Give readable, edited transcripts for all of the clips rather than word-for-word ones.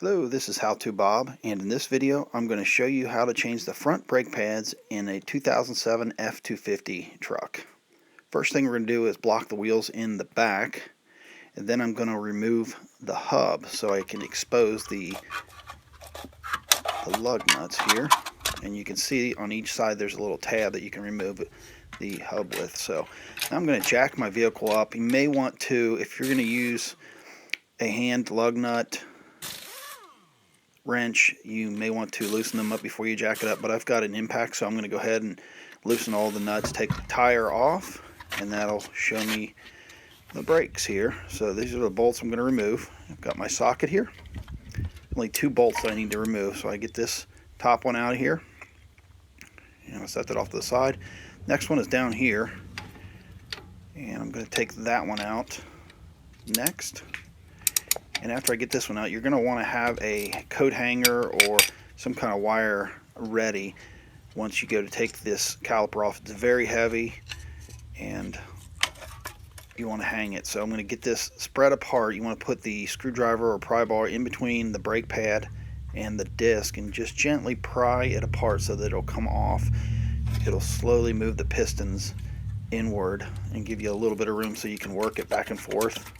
Hello, this is How To Bob, and in this video I'm going to show you how to change the front brake pads in a 2007 F250 truck. First thing we're going to do is block the wheels in the back, and then I'm going to remove the hub so I can expose the lug nuts here. And you can see on each side there's a little tab that you can remove the hub with. So now I'm going to jack my vehicle up. You may want to, if you're going to use a hand lug nut wrench, you may want to loosen them up before you jack it up, but I've got an impact, so I'm going to go ahead and loosen all the nuts, take the tire off, and that'll show me the brakes here. So these are the bolts I'm going to remove. I've got my socket here, only 2 bolts I need to remove, so I get this top one out of here and I'll set that off to the side. Next one is down here, and I'm going to take that one out next. And after I get this one out, you're going to want to have a coat hanger or some kind of wire ready once you go to take this caliper off. It's very heavy and you want to hang it. So I'm going to get this spread apart. You want to put the screwdriver or pry bar in between the brake pad and the disc and just gently pry it apart so that it'll come off. It'll slowly move the pistons inward and give you a little bit of room so you can work it back and forth,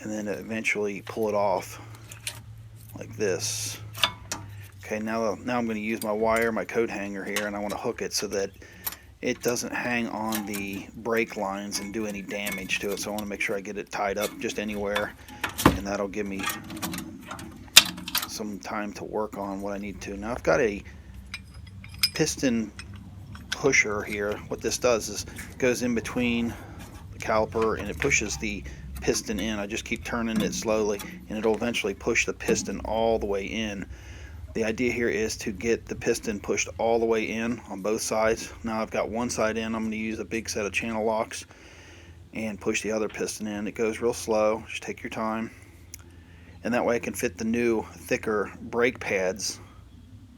and then eventually pull it off like this. Okay, now I'm going to use my wire, my coat hanger here, and I want to hook it so that it doesn't hang on the brake lines and do any damage to it. So I want to make sure I get it tied up just anywhere, and that'll give me some time to work on what I need to. Now I've got a piston pusher here. What this does is it goes in between the caliper and it pushes the piston in. I just keep turning it slowly and it'll eventually push the piston all the way in. The idea here is to get the piston pushed all the way in on both sides. Now I've got one side in. I'm going to use a big set of channel locks and push the other piston in. It goes real slow. Just take your time. And that way I can fit the new thicker brake pads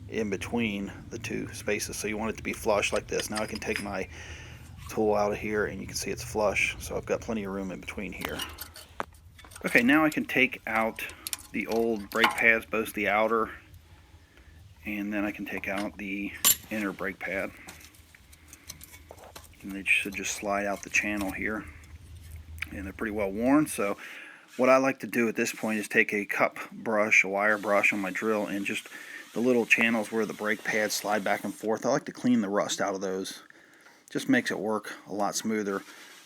in between the 2 spaces. So you want it to be flush like this. Now I can take my tool out of here and you can see it's flush, so I've got plenty of room in between here. Okay, now I can take out the old brake pads, both the outer, and then I can take out the inner brake pad, and they should just slide out the channel here, and they're pretty well worn. So what I like to do at this point is take a cup brush, a wire brush on my drill, and just the little channels where the brake pads slide back and forth, I like to clean the rust out of those. Just makes it work a lot smoother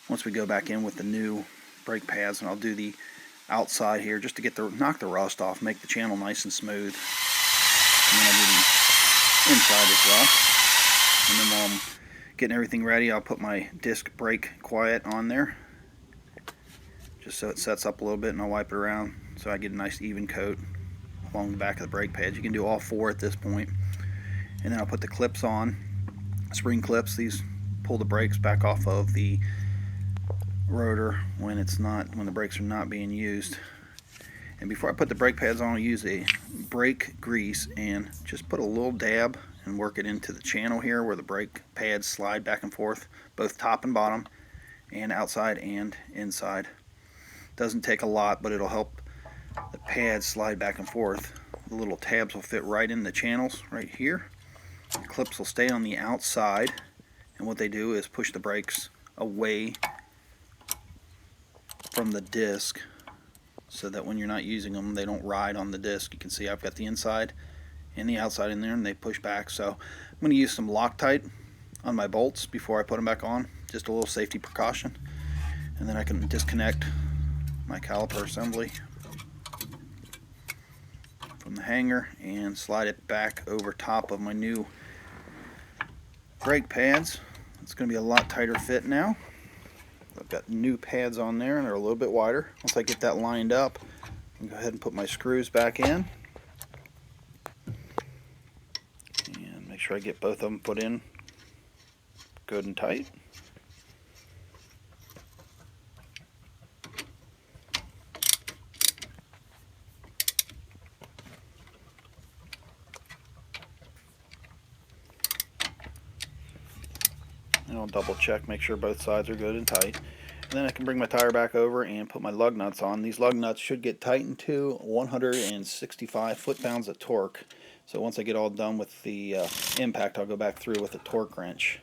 once we go back in with the new brake pads. And I'll do the outside here just to get knock the rust off, make the channel nice and smooth. And then I'll do the inside as well. And then while I'm getting everything ready, I'll put my disc brake quiet on there, just so it sets up a little bit, and I'll wipe it around so I get a nice even coat along the back of the brake pads. You can do all 4 at this point. And then I'll put the clips on, spring clips. These pull the brakes back off of the rotor when the brakes are not being used. And before I put the brake pads on, I'll use a brake grease and just put a little dab and work it into the channel here where the brake pads slide back and forth, both top and bottom, and outside and inside. Doesn't take a lot, but it'll help the pads slide back and forth. The little tabs will fit right in the channels right here. The clips will stay on the outside, and what they do is push the brakes away from the disc so that when you're not using them, they don't ride on the disc. You can see I've got the inside and the outside in there, and they push back. So I'm going to use some Loctite on my bolts before I put them back on, just a little safety precaution. And then I can disconnect my caliper assembly from the hanger and slide it back over top of my new brake pads. It's going to be a lot tighter fit now. I've got new pads on there and they're a little bit wider. Once I get that lined up, I can go ahead and put my screws back in and make sure I get both of them put in good and tight. And I'll double check, make sure both sides are good and tight. Then I can bring my tire back over and put my lug nuts on. These lug nuts should get tightened to 165 foot-pounds of torque. So once I get all done with the impact, I'll go back through with a torque wrench.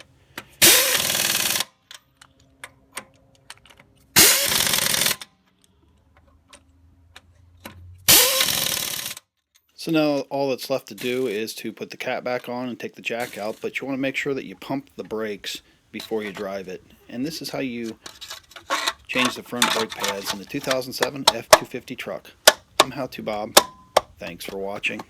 So now all that's left to do is to put the cap back on and take the jack out, but you want to make sure that you pump the brakes before you drive it. And this is how you change the front brake pads in the 2007 F250 truck. I'm How To Bob. Thanks for watching.